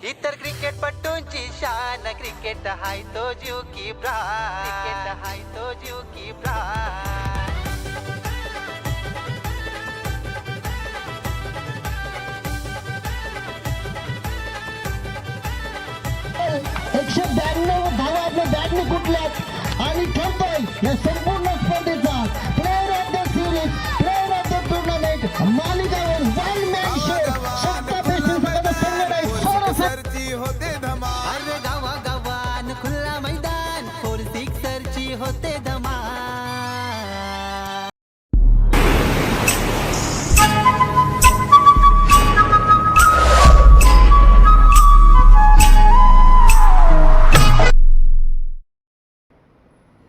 इतर क्रिकेटपटूंची शान क्रिकेट हाय तो जीव की प्राण क्रिकेट हाय तो जीव की प्राण. एकशे 92 धावा आपल्या बॅटने कुठल्यात आणि ठरतोय या संपूर्ण स्पर्धेचा player of the series, player of the tournament, मालिकावर वन मॅन शो. सत्ता पेशंट सगळं संघ आहे सोरसरची होते धमाल. अरे गावा गावान खुला मैदान 4 सिक्सरची होते धमाल.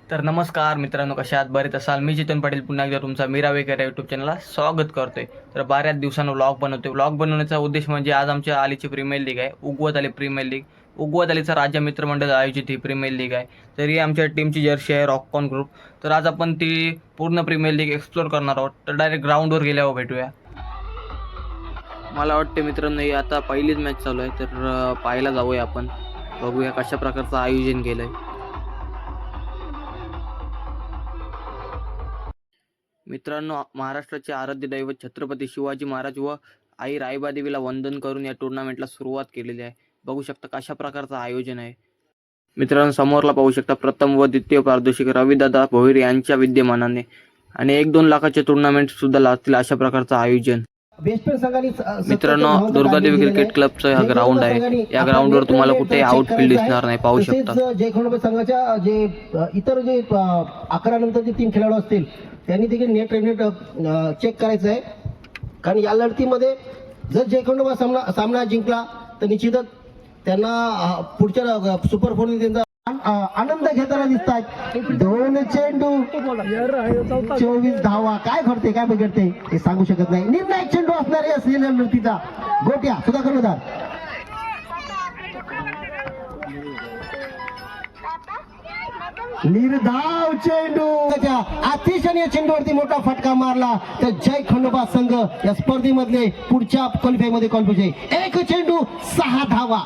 तर नमस्कार मित्रांनो, कशा आहात? बरेच असाल. मी जितेन पाटील पुन्हा एकदा तुमचा मीरा वेकर या यूट्यूब चॅनलला स्वागत करतोय. तर बऱ्याच दिवसानं व्लॉग बनवतोय. व्लॉग बनवण्याचा उद्देश म्हणजे आज आमच्या आलीची प्रीमियर लीग आहे, उगवत आली प्रीमियर लीग. उगवत आलीचा राज्य मित्रमंडळ आयोजित ही प्रीमियर लीग आहे. तर ही आमच्या टीमची जर्सी आहे रॉककॉन ग्रुप. तर आज आपण ती पूर्ण प्रीमियर लीग एक्सप्लोर करणार आहोत. तर डायरेक्ट ग्राउंडवर गेल्यावर भेटूया. मला वाटते मित्रांनो ही आता पहिलीच मॅच चालू आहे, तर पाहायला जाऊया आपण, बघूया कशा प्रकारचं आयोजन केलं आहे. मित्रांनो, महाराष्ट्राचे आराध्य दैवत छत्रपती शिवाजी महाराज व आई राईबादेवीला वंदन करून या टुर्नामेंटला सुरुवात केलेली आहे. बघू शकता कशा प्रकारचं आयोजन आहे. मित्रांनो, समोरला पाहू शकता प्रथम व द्वितीय पारितोषिक रविदादा भोईर यांच्या विद्यमानाने आणि 1-2 लाखाचे टुर्नामेंट सुद्धा लागतील अशा प्रकारचं आयोजन. मित्रांनो, दुर्गादेवी क्रिकेट क्लबचं हा ग्राउंड आहे. या ग्राउंडवर तुम्हाला कुठे आउटफील्ड दिसणार नाही, पाहू शकता. जय खंडोबा संघाच्या जे इतर जे 11 नंतर जे 3 खेळाडू असतील त्यांनी देखील नेट चेक करायचं आहे. कारण या लढतीमध्ये जर जय खंडोबा सामना जिंकला तर निश्चितच त्यांना पुढच्या सुपर 4 त्यांचा आनंद घेताना दिसतात. 2 चेंडू 24 धावा. काय घडते काय बिघडते हे सांगू शकत नाही. निर्णायक चेंडू असणार आहे असलेल्या लढतीचा. गोट्या सुद्धा कर्णधार निर्धाव चेंडू अतिशय या चेंडूवरती मोठा फटका मारला तर जय खंडोबा संघ या स्पर्धेमधले पुढच्या क्वालिफाय मध्ये क्वालिफाय. 1 चेंडू 6 धावा.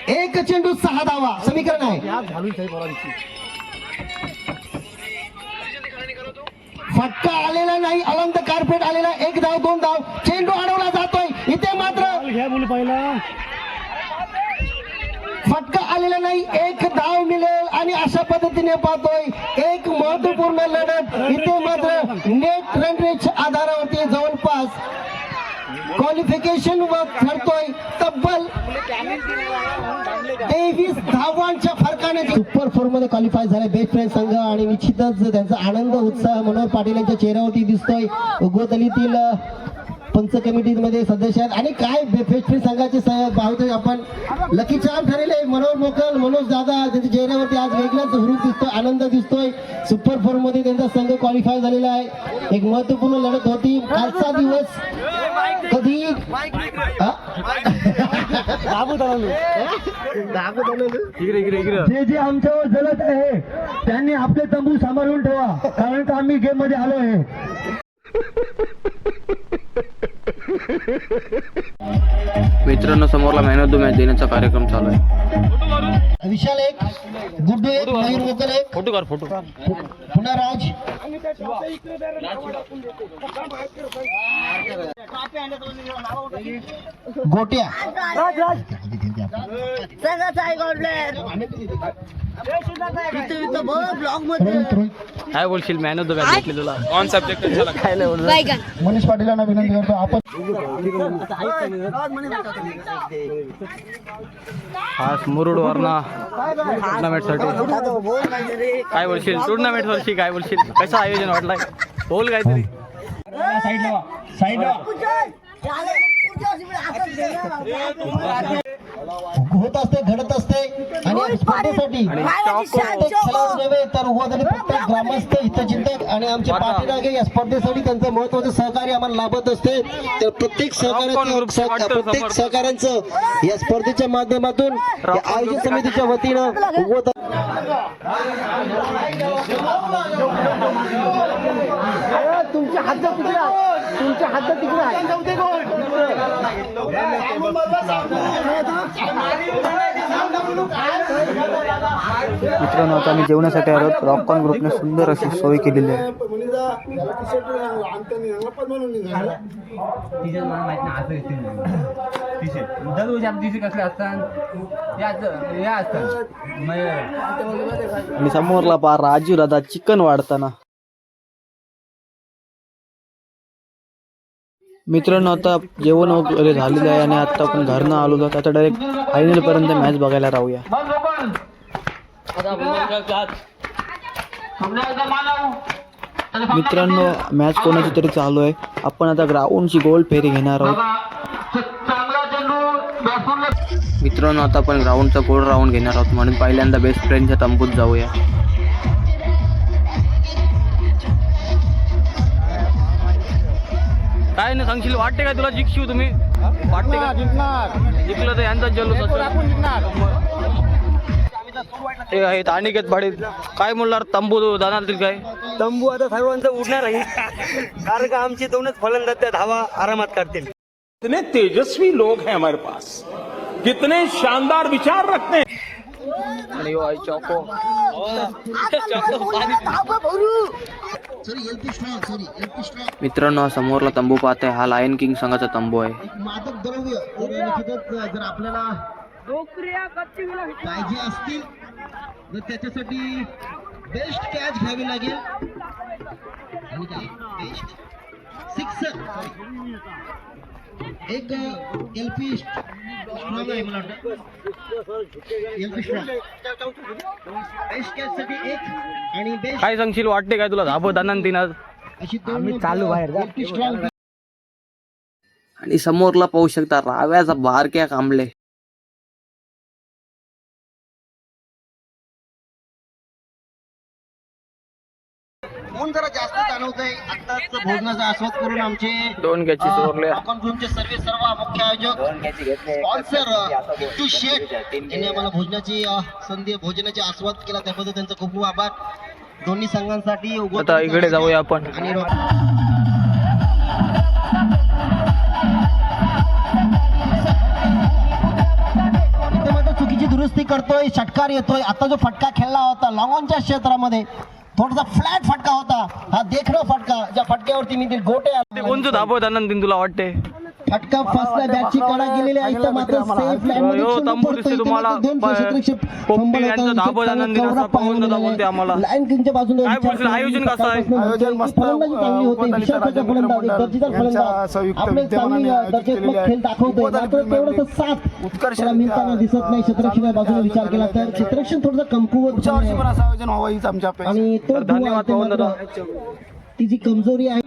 1 चेंडू 6 धावा समीकरण आहे. फटका आलेला नाही, अलंद कार्पेट आलेला. 1 धाव 2 धाव. चेंडू अडवला जातोय. इथे मात्र फटका आलेला नाही. 1 धाव मिळेल आणि अशा पद्धतीने पाहतोय एक महत्वपूर्ण लढत. इथे मात्र नेट रन रेटच्या आधारावरती जवळपास क्वालिफिकेशन वर ठरतोय. तब्बल 23 धावांच्या फरकाने सुपर 4 मध्ये क्वालिफाय झाले बेस्ट फ्रेंड संघ आणि निश्चितच त्यांचा आनंद उत्साह मनोहर पाटील यांच्या चेहऱ्यावरती दिसतोय. उगवत आलीतील पंच कमिटीमध्ये सदस्य आहेत आणि काय बेस्ट फ्रेंड संघाचे पाहतोय आपण. लकी चार्म ठरले मनोहर मोकल, मनोज दादा त्यांच्या चेहऱ्यावरती आज वेगळाच हुरूप दिसतोय, आनंद दिसतोय. सुपर 4 मध्ये त्यांचा संघ क्वालिफाय झालेला आहे. एक महत्वपूर्ण लढत होती. आजचा दिवस कधी जे जे आमच्यावर जलत आहे त्यांनी आपले तंबू सांभाळून ठेवा, कारण का आम्ही गेम मध्ये आलो आहे. मित्रांनो, समोरला मॅन ऑफ द मॅच देण्याचा कार्यक्रम चालू आहे. विशाल 1, गुड्डू 1, मयूर मोकल 1, फोटो पुन्हा राज. गोट्या काय बोलशील मॅन ऑफ द मॅच भेटले तुला? ऑन सब्जेक्ट काय नाही बोलणार. मनीष पाटीलांना विनंती करतो आपण खास मुरुड वरना टुर्नामेंट साठी काय बोलशील? टुर्नामेंट वर्षी काय बोलशील? कसं आयोजन वाटलंय? बोल काहीतरी. होत असते, घडत असते आणि स्पर्धेसाठी तर प्रत्येक ग्रामस्थ हितचिंतक आणि आमचे पाठीरागे या स्पर्धेसाठी त्यांचं महत्वाचं सहकार्य आम्हाला लाभत असते. तर प्रत्येक सहकार्यांचं या स्पर्धेच्या माध्यमातून आयोजन समितीच्या वतीनं उगवत तुमच्या हात तिकडे मित्रांनो आता आम्ही जेवणासाठी आलो. रॉकॉन ग्रुपने सुंदर अशी सोय केलेली आहे. आणि समोरला पहा राजू दादा चिकन वाढताना. मित्रांनो आता जेवण वगैरे झालेलं आहे आणि आता आपण घरनं आलो तर आता डायरेक्ट फायनल पर्यंत मॅच बघायला राहूया. मित्रांनो मॅच कोणाची तरी चालू आहे. आपण आता ग्राउंडची गोल फेरी घेणार आहोत. मित्रांनो आता आपण ग्राउंडचा गोल राऊंड घेणार आहोत म्हणून पहिल्यांदा बेस्ट फ्रेंडच्या तंबूत जाऊया. काय नाही सांगशील वाटते काय तुला जिंकशील तुम्ही वाटते का जिंकलं तर यांचाच जल्लोष ते आहेत अनिकेत पाटील काय बोलणार तंबू जाणार तरी काय तंबू आता सर्वांचं उडणार आहे कारण का आमचे दोनच फलंदाज त्या धावा आरामात करतील. कितने तेजस्वी लोग हैं हमारे पास, कितने शानदार विचार रखते हैं. आणि यो आहे चौको मित्रांनो हा समोरला तंबू पाहताय हा लायन किंग संघाचा तंबू आहे. मादक द्रव्य जर आपल्याला पाहिजे असतील तर त्याच्यासाठी बेस्ट कॅच घ्यावी लागेल आणि काय बेस्ट सिक्सर एक एलपी स्ट्रॉंग आहे मला वाटतं एलपी स्ट्रॉंग बेस्ट कॅच साठी एक आणि बेस्ट काय सांगशील वाटते काय तुला धाबत आनंद दिन आज अशी दोन चालू बाहेर एलपी स्ट्रॉंग. आणि समोरला पाहू शकता राव्याचा बारक्या कांबळे. ऊन जरा जास्त जाणवत आहे. आताच भोजनाचा आस्वाद करून आमचे दोन कॅची सोडले. ग्रुपचे सर्व मुख्य आयोजक स्पॉन्सर किट्टू शेठ यांनी आम्हाला भोजनाची संधी भोजनाची आस्वाद केला त्याबद्दल त्यांचा खूप खूप आभार. दोन्ही संघांसाठी आता इकडे जाऊया आपण. आणि चुकीची दुरुस्ती करतोय षटकार येतोय. आता जो फटका खेळला होता लॉंगॉनच्या क्षेत्रामध्ये थोडासा फ्लॅट फटका होता हा देखणं फटका ज्या फटक्यावरती मी ते गोटे कोणतं धाबत आनंद दिन तुला वाटते फटका फसला बॅटची कडा गेलेली आहे इथं मात्र सेफ लाईन मध्ये तंबू दिसते तुम्हाला पोपटे यांचं धाबत आनंद दिन असा पाहून बोलते आम्हाला लाईन किंगच्या बाजूने काय बोलशील आयोजन कसं आहे आयोजन मस्त चांगली होते विशाखाचा फलंदाज दर्जेदार फलंदाज आपले चांगली दर्जात्मक खेळ दाखवतोय मात्र तेवढंच साथ त्याला मिळताना दिसत नाही. क्षेत्ररक्षण बाजूने विचार केला तर क्षेत्ररक्षण थोडंसं कमकुवत आयोजन व्हावं हीच आमच्या आणि तो धन्यवाद पवन दादा. ती जी कमजोरी आहे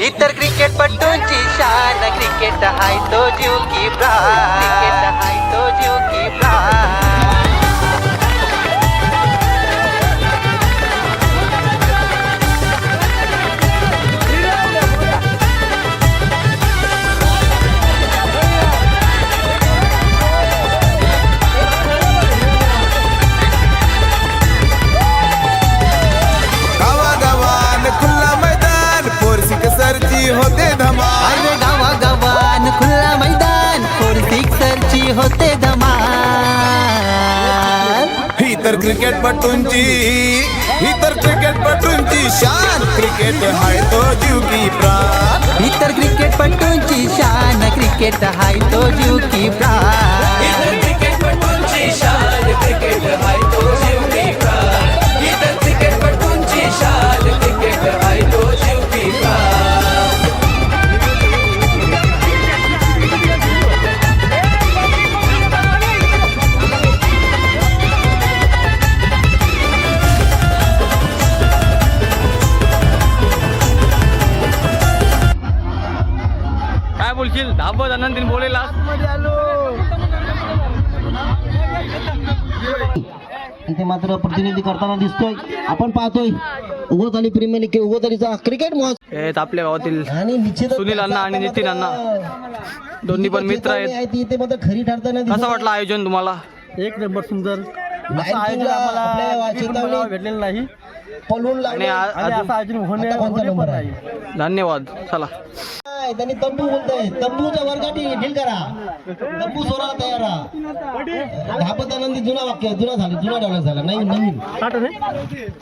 इतर क्रिकेटपटूंची शान क्रिकेट हाय तो जीव की प्राण क्रिकेट हाय तो जीव की प्राण. होते धमाल अरे गावागावान खुल्ला मैदान फोर सिक्सरची होते धमाल. ही तर क्रिकेटपटूंची शान क्रिकेट हाय तो जीव की प्राण. इतर क्रिकेटपटूंची शान क्रिकेट हाय तो जीव की प्राण. इतर क्रिकेटपटूंची शान क्रिकेट हाय तो जीव की प्राण. इतर क्रिकेटपटूंची शान क्रिकेट हाय तो जीव की प्राण. काय बोलशील धाबत आनंद दिन बोलेला इथे मात्र प्रतिनिधी करताना दिसतोय. आपण पाहतोय उगवताली प्रीमियर लीग उगवतालीचा क्रिकेट महोत्सव आहेत आपल्या गावातील आणि निश्चित सुनील अण्णा आणि नितीन अण्णा दोन्ही पण मित्र आहेत. इथे मात्र खरी ठरताना कसं वाटलं आयोजन तुम्हाला? एक नंबर सुंदर आयोजन आम्हाला भेटलेलं नाही पलवून लागले. आणि आता कोणता नंबर आहे? धन्यवाद. चला नाही, त्यांनी तंबू बोलताय. तंबूच्या वर्गाटी डील करा. तंबू सोडायला तयार राहा. धापत आनंदी जुना वाक्य, जुना झाला, जुना डेव्हलप झाला, नाही नवीन.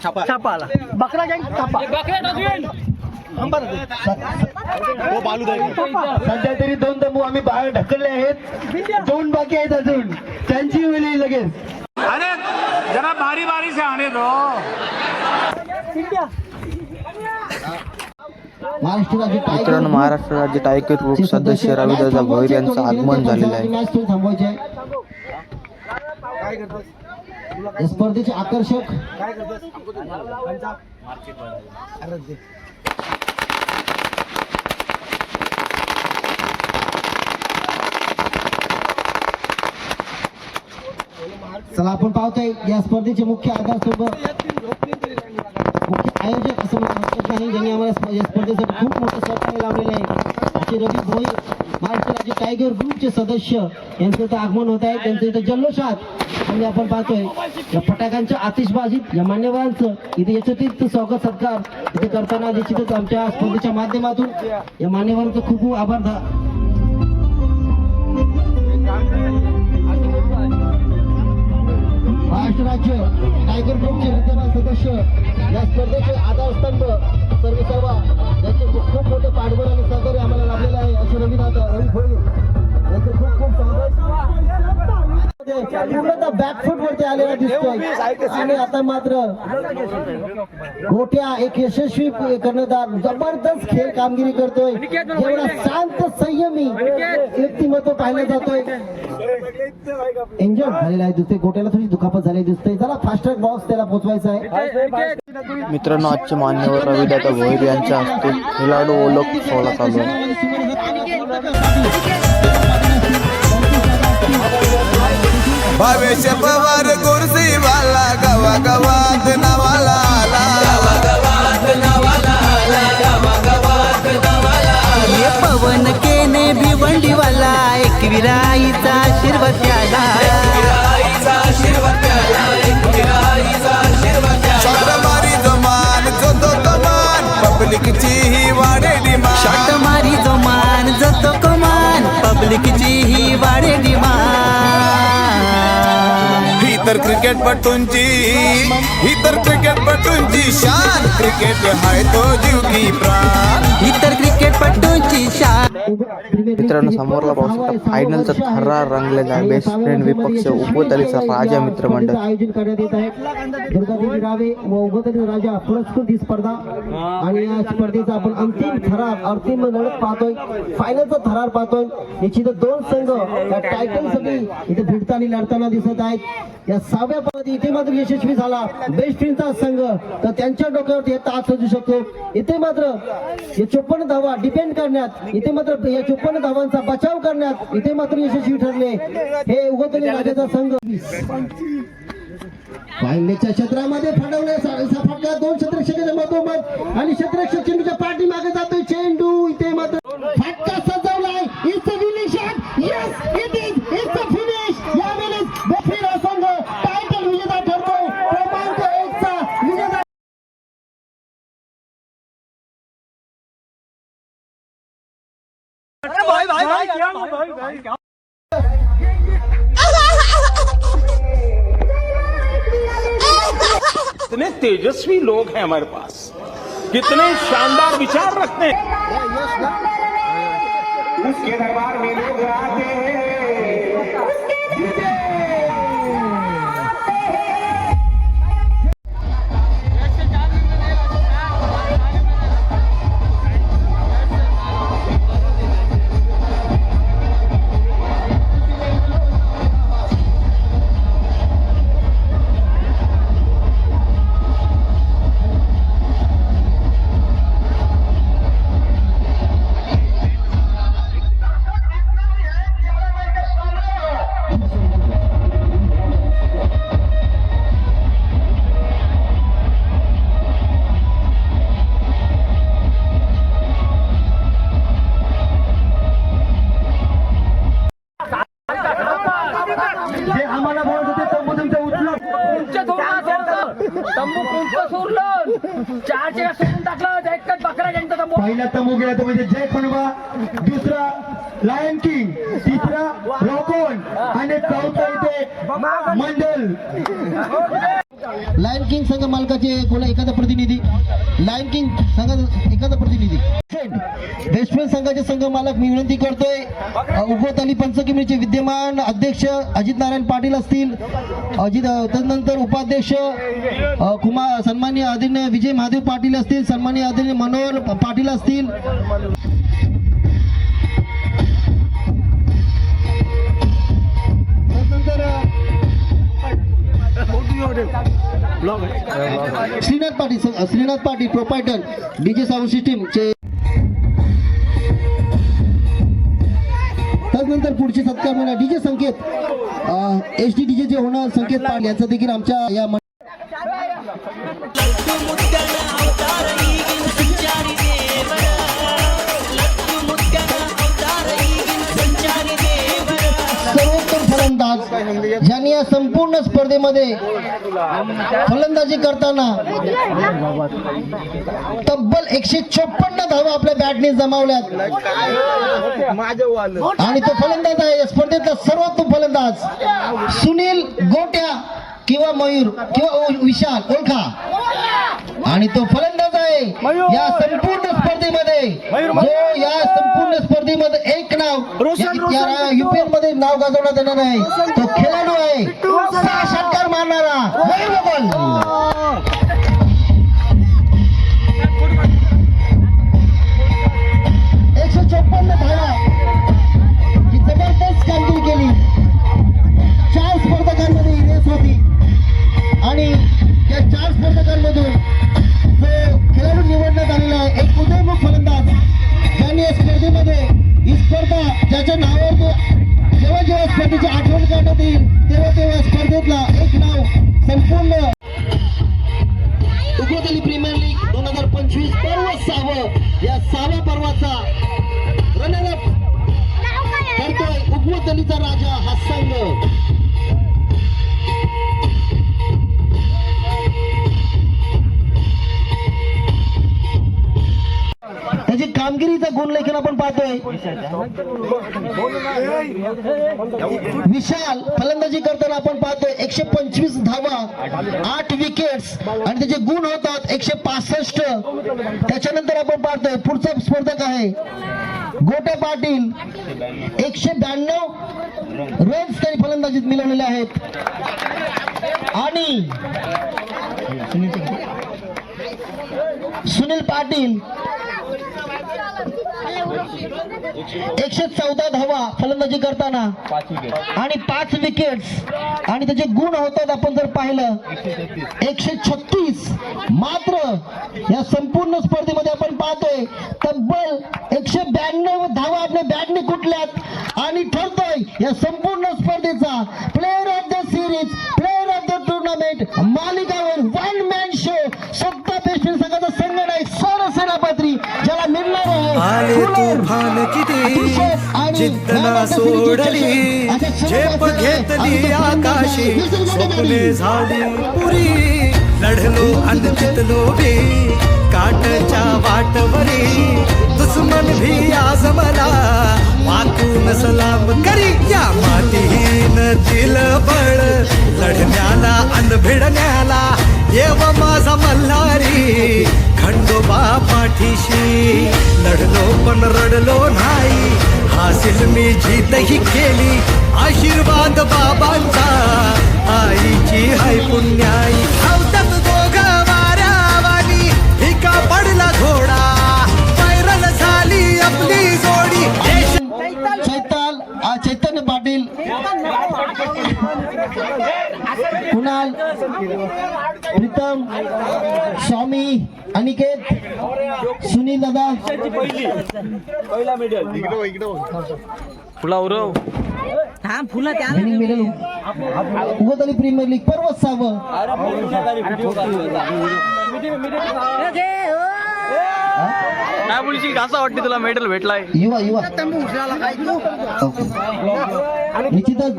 छापा आला. बकरा गँग छापा. सध्या तरी 2 तंबू आम्ही बाहेर ढकलले आहेत. 2 बाकी आहेत अजून. त्यांची वेळ येईल लगेच. अरे जरा बारी बारी से आने दो. मित्रांनो, महाराष्ट्र राज्य टायगर ग्रुप सदस्य रविदादा भोईर यांचं आगमन झालेलं आहे. मॅच थांबवायचे आहे. या स्पर्धेचे आकर्षक चला आपण पाहतोय या स्पर्धेचे मुख्य आधारस्तंभ, मुख्य आयोजक असं म्हणतात नाही, ज्यांनी आम्हाला या स्पर्धेसाठी खूप मोठं सहकार्य लावलेलं आहे. असे रवी भोईर, महाराष्ट्र राज्य टायगर ग्रुपचे सदस्य यांचं इथं आगमन होत आहे. त्यांचं इथं जल्लोषात म्हणजे आपण पाहतोय या फटाक्यांच्या आतिषबाजीत या मान्यवरांचं इथे यथोचित स्वागत सत्कार इथे करताना निश्चितच आमच्या स्पर्धेच्या माध्यमातून या मान्यवरांचं खूप खूप आभार. महाराष्ट्र राज्य टायगर ग्रुपचे विद्यमान सदस्य या स्पर्धेचे आधारस्तंभ सर्व याचे खूप मोठे पाठबळ आणि सहकार्य आम्हाला लाभलेलं आहे. असे रवी भोईर यांचे खूप खूप पूर्णतः बॅकफूट वरती आलेला दिसतोय. आणि आता मात्र गोट्या एक यशस्वी कर्णधार जबरदस्त खेळ कामगिरी करतोय. एवढा शांत संयमी व्यक्तिमत्व पाहिलं जातोय. एन्जॉय झालेला आहे दिसतोय. गोट्याला थोडी दुखापत झाली दिसतोय. जरा फास्ट ट्रॅक बॉक्स त्याला पोहोचवायचा आहे. मित्रांनो, आजचे मान्यवर रविदादा भोईर यांच्या हस्ते खेळाडू ओळख सोहळा चालू आहे. भावेश पवार कुर्सी वाला गावागावात नावाला आला. ये पवन केने भिवंडीवाला एकविराईचा आशीर्वाद द्यायला. शॉट मारी जमान जो तो कमान पब्लिकची ही वाढे डिमांड. शॉट मारी जो मान जतो कमान पब्लिकची ही वाढे डिमांड. ही तर क्रिकेटपटूंची शान. क्रिकेट हाय तो जीव की प्राण. इतर क्रिकेटपटूंची शान. मित्रांनो, समोरला पाहू शकता फायनलचा थरार रंगलेला आहे. बेस्ट फ्रेंड विपक्ष उगवतलीचा राजा मित्रमंडळ. आयोजन करण्यात येत आहे. दुर्गादेवी रावे व उगवतली राजा पुरस्कृत ही स्पर्धा आणि या स्पर्धेचा आपण अंतिम लढत पाहतोय. फायनलचा थरार पाहतोय. निश्चित 2 संघ या टायटलसाठी इथे भिडताना लढताना दिसत आहेत. या 6व्या मध्ये इथे मात्र यशस्वी झाला बेस्ट फ्रेंडचा संघ, तर त्यांच्या डोक्यावरती हे ताज सजू शकतो. इथे मात्र या 54 धावा डिपेंड करण्यात, इथे मात्र या 54 धावांचा बचाव करण्यात इथे मात्र यशस्वी ठरले हे उगवतली राजाचा संघ. फायनलच्या क्षेत्रामध्ये फटका 2 क्षेत्ररक्षकांच्या मधोमध आणि क्षेत्ररक्षक चेंडूच्या पाठीमागे जातोय. चेंडू इथे मात्र फटका सजवलाय. It's a winning shot. Yes it is. It's a finish. यावेळेस बेफिर हा संघ टायटल विजेता ठरतोय. क्रमांक 1 चा विजेता. कितने तेजस्वी लोग हैं हमारे पास, कितने शानदार विचार रखते हैं. उसके दरबार में लोग आते हैं. आम्हाला बोलत होते तंबू तुमचं उचलून तंबू कोणतं सोडलं. पहिला तमो गेला तो म्हणजे जय खंडोबा, दुसरा लायन किंग, तिसरा रॉकोन आणि चौथा इथे मंडल. लायन किंग संघ मालकाचे कोणा एखादा प्रतिनिधी, लायन किंग संघाचा एखादा प्रतिनिधी. बेस्ट फ्रेंड संघाचे संघ मालक मी विनंती करतोय, उगवत पंचकिमीचे विद्यमान अध्यक्ष अजित नारायण पाटील असतील, तदनंतर उपाध्यक्ष सन्माननीय आदरणीय विजय महादेव पाटील असतील, सन्माननीय आदरणीय मनोहर पाटील असतील. Shrinath Patil proprietor DJ sound system चे. त्यानंतर पुढचे सत्कार म्हणजे डीजे संकेत HD डीजे जे होणार संकेत पाटील याचा देखील आमच्या या सर्वोत्तम फलंदाज ज्यांनी या संपूर्ण स्पर्धेमध्ये फलंदाजी करताना तब्बल 156 धावा आपल्या बॅटने जमावल्यात आणि तो फलंदाज आहे या स्पर्धेतला सर्वोत्तम फलंदाज सुनील गोट्या किंवा मयूर किंवा विशाल ओळखा. आणि तो फलंदाज आहे या संपूर्ण स्पर्धेमध्ये जो या संपूर्ण स्पर्धेमध्ये एक नाव UPL मध्ये नाव गाजवण्यात येणार आहे, तो खेळाडू आहे 6 षटकार मारणारा मयूर गोगोल. 156 धावा ही जबरदस्त कामगिरी केली. 4 स्पर्धकांमध्ये ही रेस होती आणि या 4 स्पर्धकांमधून जो खेळाडू निवडण्यात आलेला आहे एक उदयमुख फलंदाज ज्यांनी या स्पर्धेमध्ये ही स्पर्धा ज्याच्या नावावर जेव्हा जेव्हा स्पर्धेची आठवण करण्यात येईल तेव्हा स्पर्धेतला एक नाव संपूर्ण उगवत प्रीमियर लीग 2025 पर्व 6 या 6व्या पर्वाचा रनरअप करतोय उगवत अलीचा राजा हा संघ. त्याची कामगिरीचा गुणलेखन आपण पाहतोय. विशाल फलंदाजी करताना आपण पाहतोय 125 धावा 8 विकेट्स आणि त्याचे गुण होतात 165. त्याच्यानंतर आपण पाहतोय पुढचा स्पर्धक आहे गोटे पाटील 192 रन्स त्यांनी फलंदाजीत मिळवलेले आहेत आणि सुनील पाटील 114 धावा फलंदाजी करताना आणि 5 विकेट्स आणि त्याचे गुण होतात आपण जर पाहिलं 136. मात्र या संपूर्ण स्पर्धेमध्ये आपण पाहतोय तब्बल 192 धावा आपल्या बॅटने कुठल्यात आणि ठरतोय या संपूर्ण स्पर्धेचा player of the series, player of the tournament मालिकावर वन मॅन शो सत्ता बेस्ट संघाचा संघ नाही सर सेनापती ज्याला मिळणार आहे तुफान किती जिद्द ना सोडली, झेप घेतली आकाशी, स्वप्ने झाली पुरी, लढलो आणि जितलो बी काटच्या वाटवरी, दुश्मन भी आज मला वाकून सलाम करी, या मातीहीन दिल बळ लढण्याला अन भिडण्याला, येव माझा मल्हारी खंडोबा पाठीशी, लढलो पण रडलो नाही, हासिल मी जीतही केली, आशीर्वाद बाबांचा, आईची हाय पुण्याई, धावतात दोघं वाऱ्यावानी, एका पडला घोडा, पैरल झाली आपली जोडी, चैतन्य पाटील, कुणाल, प्रीतम, स्वामी, अनिकेत, सुनील दादा, फुला उरव मेडल उगवत आली प्रीमियर लीग पर्व 6. काय बोलशील कसं वाटते तुला मेडल भेटलाय? युवा निश्चितच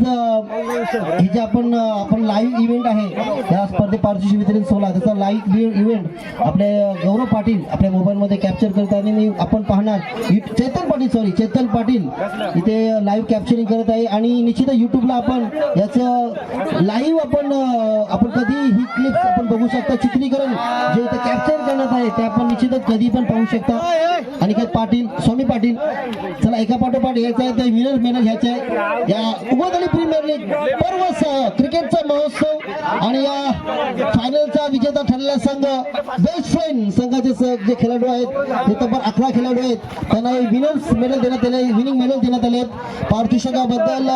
ही जे आपण लाईव्ह इव्हेंट आहे या स्पर्धे पारितोषिक वितरण सोहळा त्याचा लाईव्ह इव्हेंट आपले गौरव पाटील आपल्या मोबाईलमध्ये कॅप्चर करत आहे. मी आपण पाहणार चेतन पाटील इथे लाईव्ह कॅप्चरिंग करत आहे आणि निश्चितच युट्यूबला आपण याचं लाईव्ह आपण कधी ही क्लिप्स आपण बघू शकता. चित्रीकरण जे इथे कॅप्चर करण्यात आहे ते आपण निश्चितच कधी पण पाहू शकता. अनिकेत पाटील, स्वामी पाटील, चला एका पाठोपाठ यायचं आहे ते विनर मेडल घ्यायचं आहे. या उगवत प्रीमियर लीग पर्व क्रिकेटचा महोत्सव आणि या फायनलचा विजेता ठरलेला संघ बेस्ट फ्रेंड संघाचे जे खेळाडू आहेत ते तब्बल 11 खेळाडू आहेत. त्यांना विनर्स मेडल देण्यात आले, विनिंग मेडल देण्यात आले. पारितोषिकाबद्दल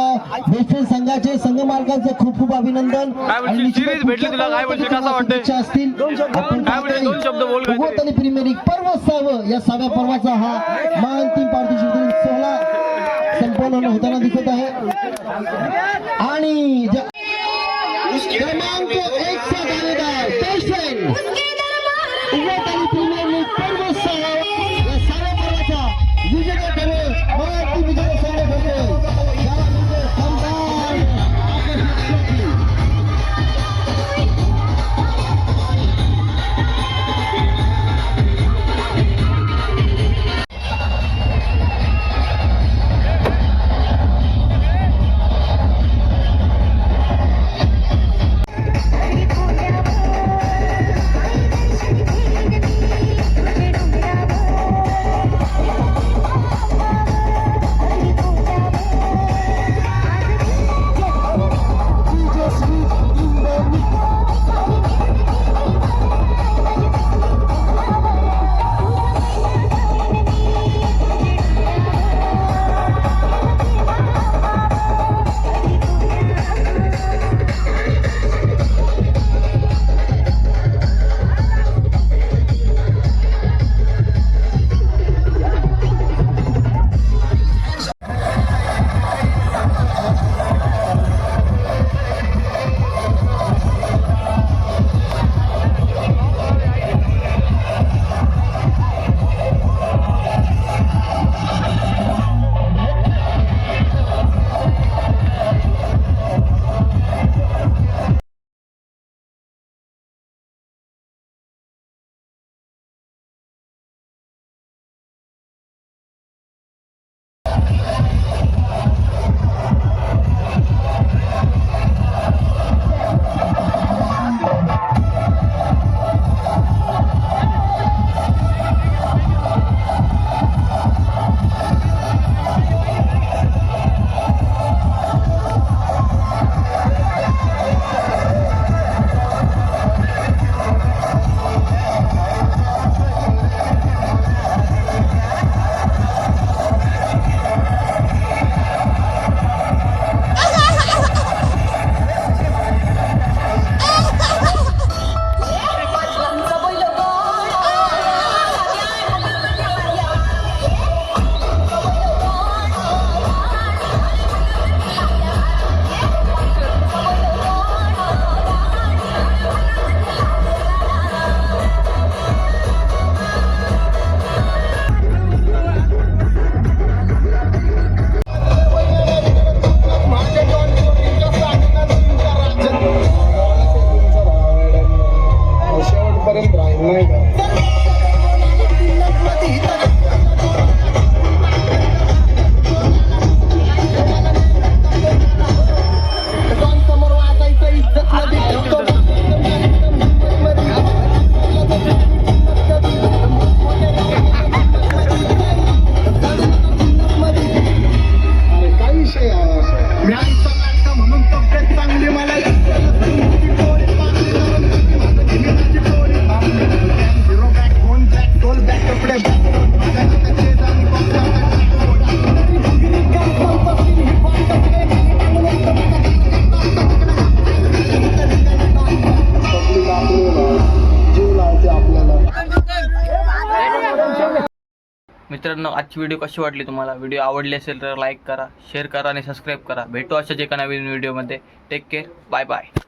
बेस्ट फ्रेंड संघाचे संघ मालकांचे खूप खूप अभिनंदन. सिरीज भेटली तुला, काय बोलशील, कसं वाटतंय? असतील आपण दोन शब्द बोल. उगवत प्रीमियर लीग पर्व 6 या 6व्या पर्वाचा हा महाअंतिम पारितोषिक सोहळा संपन्न होताना दिसत आहे आणि क्रमांक 1 चा दावेदार बेस्ट फ्रेंड उगवत प्रीमियर लीग पर्व 6 या 6व्या पर्वाचा विजेता ठरेल. महाअंतिम विजेता संघ ठरेल. यामध्ये संपान मित्रांनो, आजची व्हिडिओ कशी वाटली तुम्हाला? व्हिडिओ आवडली असेल तर लाईक करा, शेअर करा आणि सबस्क्राईब करा. भेटू अशाच एका नवीन व्हिडिओमध्ये. Take care, bye bye.